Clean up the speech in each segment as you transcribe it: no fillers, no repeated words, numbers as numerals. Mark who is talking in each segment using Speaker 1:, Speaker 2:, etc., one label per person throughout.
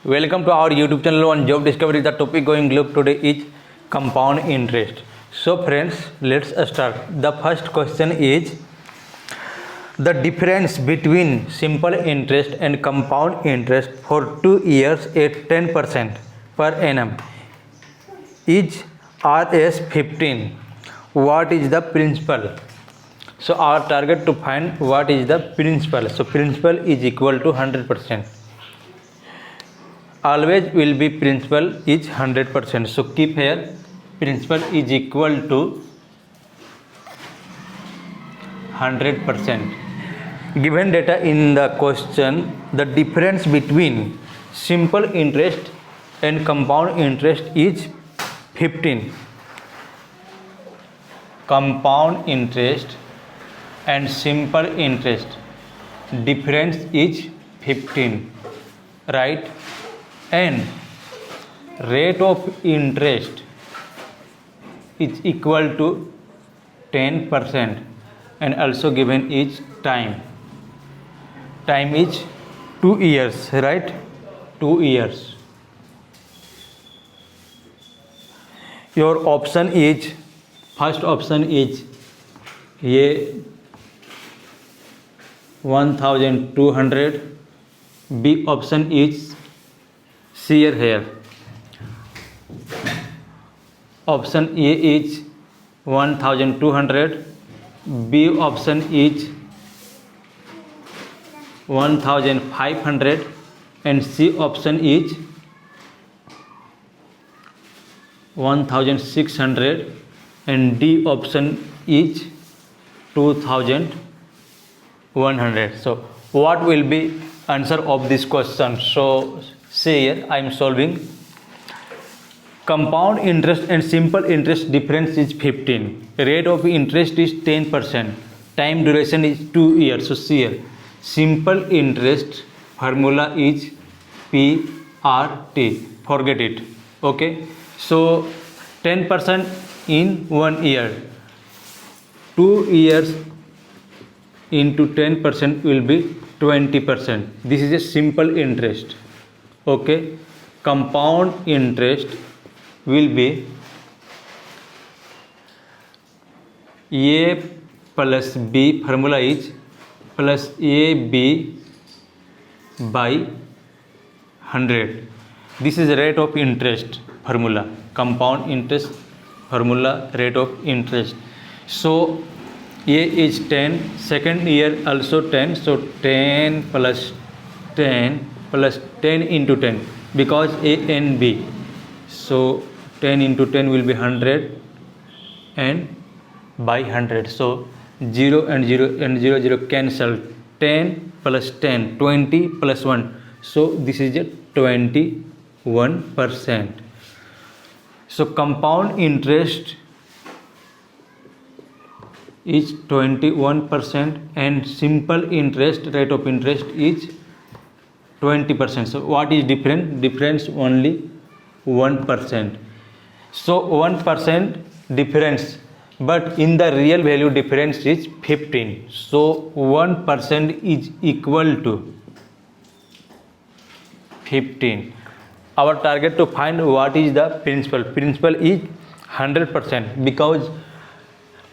Speaker 1: Welcome to our YouTube channel on Job Discovery. The topic going look today is compound interest. So friends, let's start. The first question is the difference between simple interest and compound interest for 2 years at 10% per annum is Rs 15. What is the principal? So our target to find what is the principal. So principal is equal to 100%. Always will be principal is 100%. So keep here principal is equal to 100%. Given data in the question, the difference between simple interest and compound interest is 15. Compound interest and simple interest difference is 15, right? And rate of interest is equal to 10% and also given is time. Time is 2 years, right? 2 years. Your option is, first option is ये 1200. B option is see here. Option A is 1200. B option is 1500 and C option is 1600 and D option is 2100. So what will be answer of this question? So see here, I am solving. Compound interest and simple interest difference is 15. Rate of interest is 10%. Time duration is 2 years. So see here, simple interest formula is PRT. Forget it. Okay. So 10% in 1 year. 2 years into 10% will be 20%. This is a simple interest. Okay. Compound interest will be A plus B, formula is plus AB by 100. This is rate of interest formula. Compound interest formula, rate of interest. So A is 10, second year also 10, so 10 plus 10 plus 10 into 10 because A and B. So 10 into 10 will be 100 and by 100. So 0 and 0 and 0 0 cancel. 10 plus 10, 20 plus 1. So this is a 21%. So compound interest is 21% and simple interest, rate of interest is 20%. So what is different? Difference only 1%. So 1% difference, but in the real value difference is 15. So 1% is equal to 15. Our target to find what is the principal. Principal is 100% because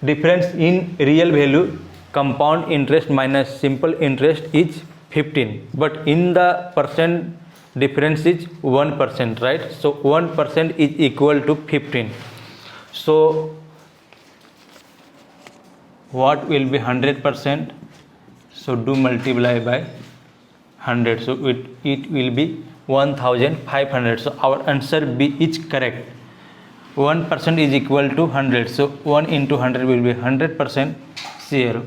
Speaker 1: difference in real value, compound interest minus simple interest is 15, but in the percent difference is 1%, right? So 1% is equal to 15. So what will be 100%? So do multiply by 100. So it will be 1500. So our answer B is correct. 1% is equal to 100. So 1 into 100 will be 100%. Here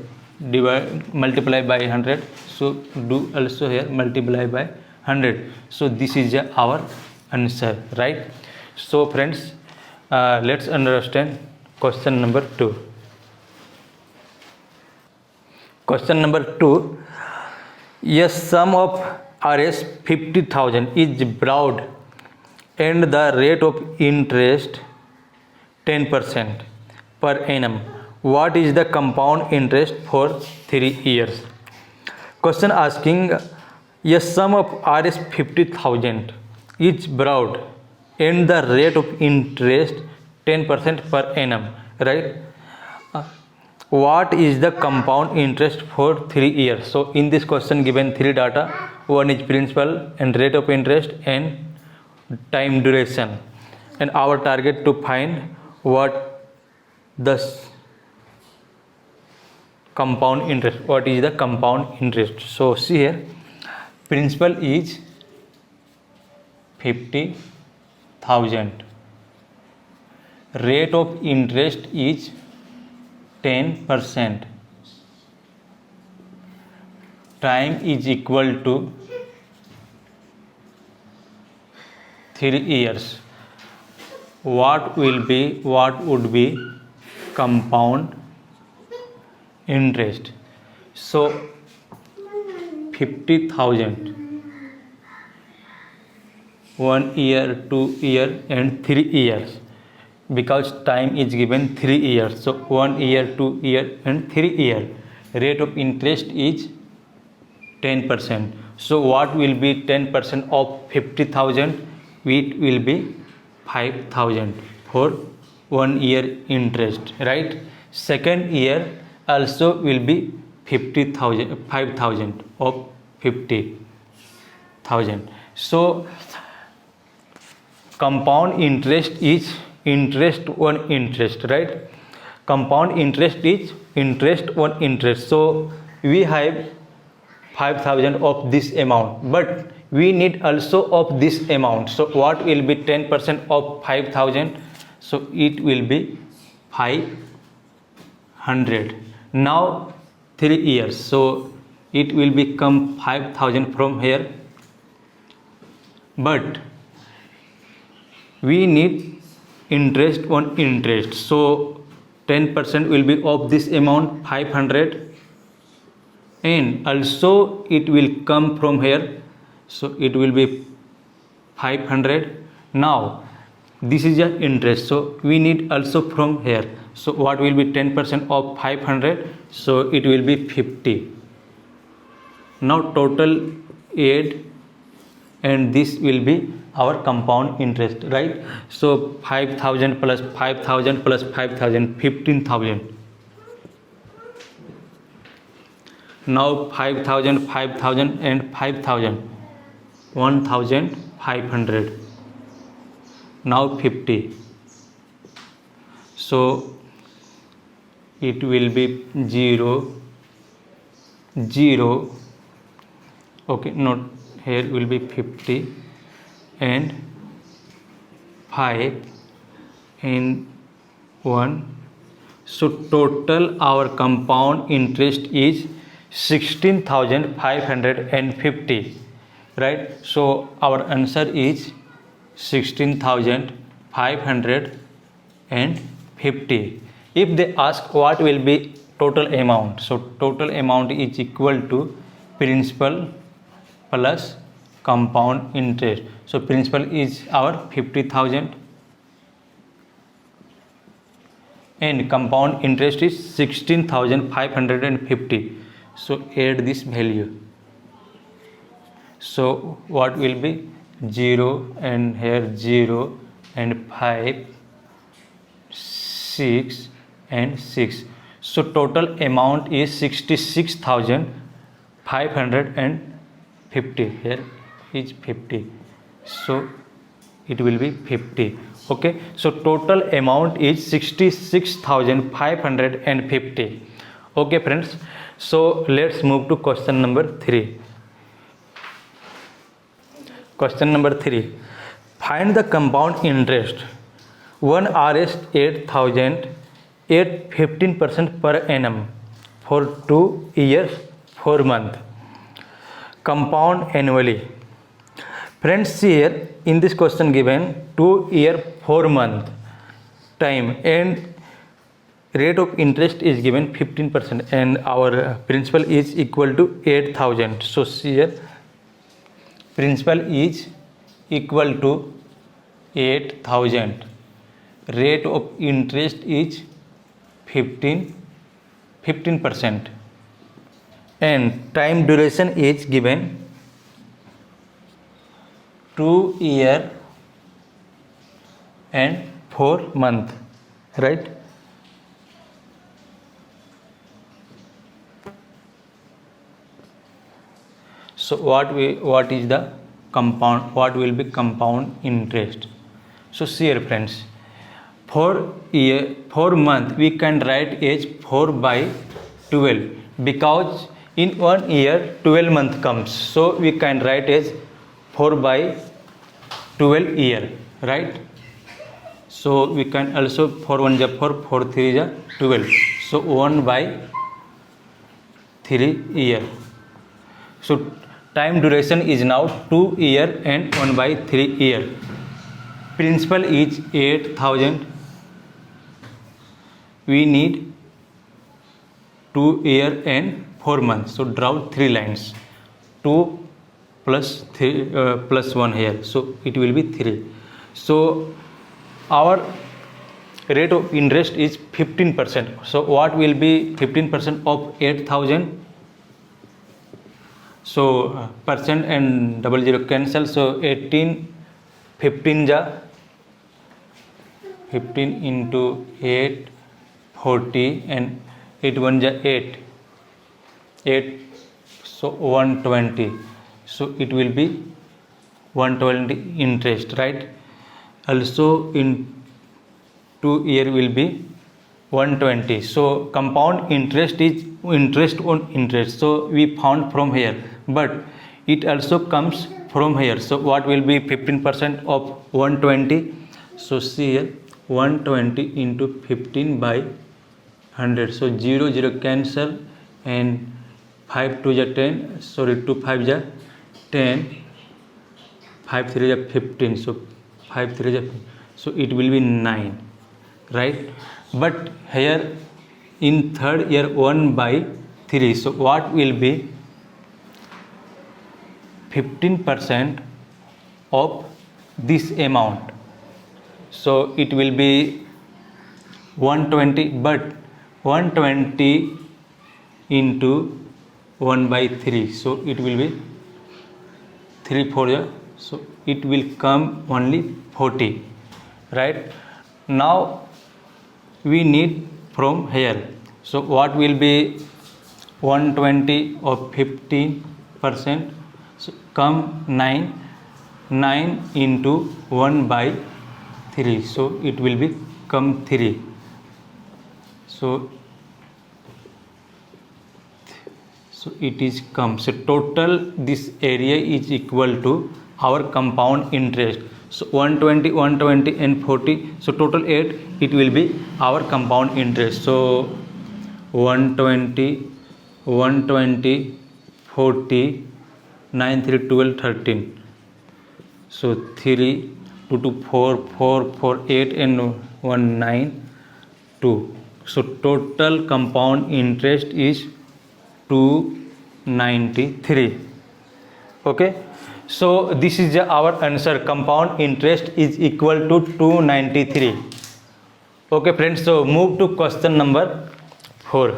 Speaker 1: divide, multiply by 100. So do also here multiply by 100. So this is our answer, right? So friends, let's understand question number 2. Question number 2. A sum of Rs 50,000 is borrowed and the rate of interest 10% per annum. What is the compound interest for 3 years? Question asking a sum of Rs 50,000 is borrowed and the rate of interest 10% per annum, right? What is the compound interest for 3 years? So in this question given 3 data, one is principal and rate of interest and time duration, and our target to find what the compound interest, what is the compound interest. So see here, principal is 50,000, rate of interest is 10%, time is equal to 3 years. What would be compound interest? So 50,000, 1 year, 2 year and 3 years, because time is given 3 years. So 1 year, 2 year and 3 year. Rate of interest is 10%. So what will be 10% of 50,000? It will be 5,000 for 1 year interest, right? Second year also will be 5,000 of 50,000. So compound interest is interest on interest, right? Compound interest is interest on interest. So we have 5,000 of this amount, but we need also of this amount. So what will be 10% of 5,000? So it will be 500. Now 3 years, so it will become 5,000 from here, but we need interest on interest. So 10% will be of this amount 500, and also it will come from here, so it will be 500. Now this is your interest, so we need also from here. So what will be 10% of 500? So it will be 50. Now total 8, and this will be our compound interest, right? So 5,000 plus 5,000 plus 5,000, 15,000. Now 5,000, 5,000 and 5,000, 1,500. Now 50. So it will be 0, 0. Okay, not here will be 50 and 5 and 1. So total our compound interest is 16,550, right? So our answer is 16,550. If they ask what will be total amount, so total amount is equal to principal plus compound interest. So principal is our 50,000 and compound interest is 16,550. So add this value. So what will be 0 and here 0 and 5, 6 and 6. So total amount is 66,550. Here is 50, so it will be 50. Okay, so total amount is 66,550. Okay friends, so let's move to question number 3. Question number 3, find the compound interest 1 Rs 8,000 at 15% per annum for 2 years 4 months. Compound annually. Friends, see here in this question given 2 year 4 month time and rate of interest is given 15% and our principal is equal to 8,000. So see here, principal is equal to 8,000, rate of interest is 15%, and time duration is given 2 year and 4 month, right? So what is the compound, what will be compound interest? So see here friends, for month we can write as 4 by 12 because in 1 year 12 month comes, so we can write as 4 by 12 year, right? So we can also 4 1 is 4, 4 3 is 12, so 1 by 3 year. So time duration is now 2 year and 1 by 3 year. Principal is 8,000. We need 2 year and 4 months. So draw 3 lines. 2 plus 3 plus 1 here. So it will be 3. So our rate of interest is 15%. So what will be 15% of 8,000? So percent and 00 cancel. So 18, 15 ja 15 into 8, 40 and 8 1 ja 8, 8, so 120. So it will be 120 interest, right? Also in 2 year will be 120. So compound interest is interest on interest. So we found from here, but it also comes from here. So what will be 15% of 120? So see here, 120 into 15 by 100. So 0 0 cancel and 5 2 is 10. Sorry, 2 5 is 10. 5 3 is 15. So 5 3 is 15. So it will be 9, right? But here in third year 1 by 3. So what will be 15% of this amount? So it will be 120, but 120 into 1 by 3. So it will be 3 4. So it will come only 40, right? Now we need from here. So what will be 120 of 15%? So come 9 into 1 by 3. So it will be come 3. So it is come. So total this area is equal to our compound interest. So 120 and 40. So total 8. It will be our compound interest. So 120 40 9 3 12 13. So 3 2 2 4 8 and 1 9 2. So total compound interest is 293. Okay. So this is our answer. Compound interest is equal to 293. Okay friends, so move to question number 4.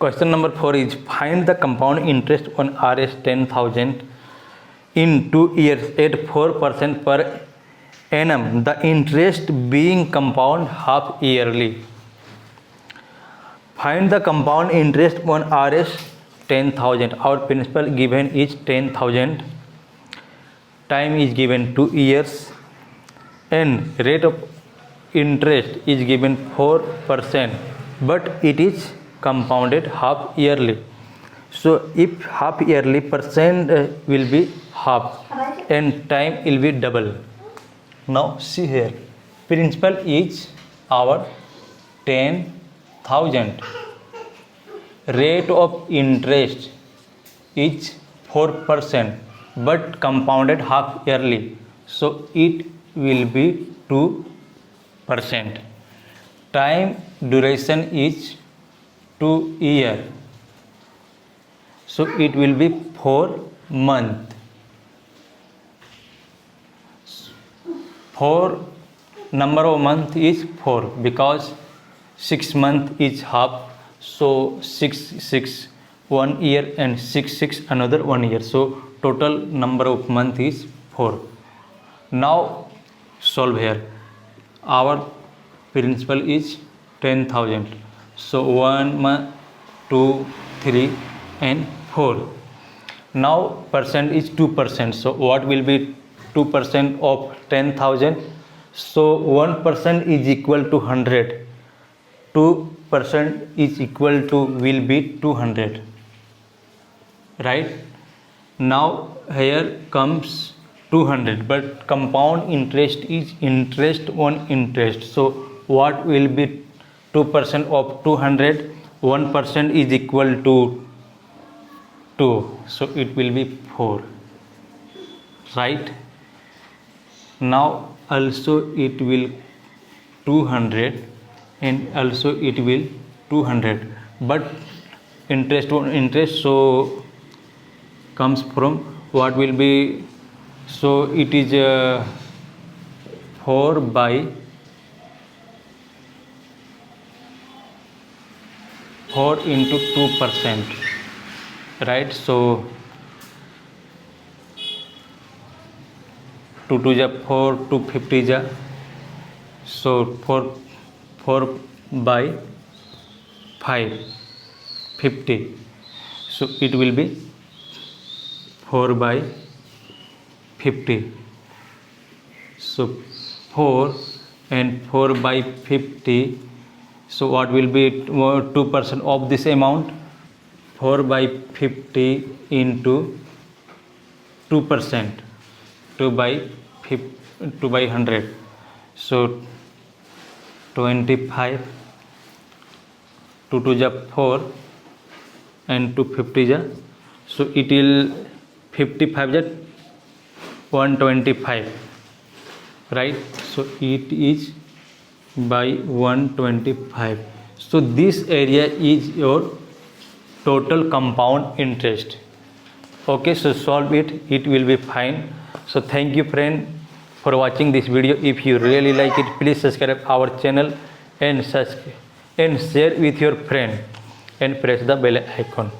Speaker 1: Question number 4 is find the compound interest on Rs 10,000 in 2 years at 4% per annum. The interest being compound half yearly. Find the compound interest on Rs 10,000. Our principal given is 10,000. Time is given 2 years. And rate of interest is given 4%. But it is compounded half yearly. So if half yearly, percent will be half and time will be double. Now see here. Principal is our 10,000. Rate of interest is 4%, but compounded half yearly. So it will be 2%. Time duration is 2 years. So it will be 4 months. 4 number of month is 4 because 6 month is half. So 6 6 1 year and 6 another 1 year. So total number of month is 4. Now solve here. Our principal is 10,000. So 1 month, 2, 3 and 4. Now percent is 2%. So what will be 2% of 10,000? So 1% is equal to 100. 2% is equal to will be 200. Right? Now here comes 200, but compound interest is interest on interest. So what will be 2% of 200? 1% is equal to 2, so it will be 4. Right? Now also it will 200 and also it will 200, but interest on interest, so comes from what will be, so it is 4 by 4 into 2%. Right? So 2 2 ja 4, 250 ja, so 4 by 5, 50. So it will be 4 by 50. So 4 and 4 by 50. So what will be 2% of this amount? 4 by 50 into 2%. 2 by 100. So 25. 2 2 ja 4 and 250 ja. So it will 55 ja 125. Right? So it is by 125. So this area is your total compound interest. Okay, so solve it, it will be fine. So thank you friend for watching this video. If you really like it, please subscribe our channel and share with your friend and press the bell icon.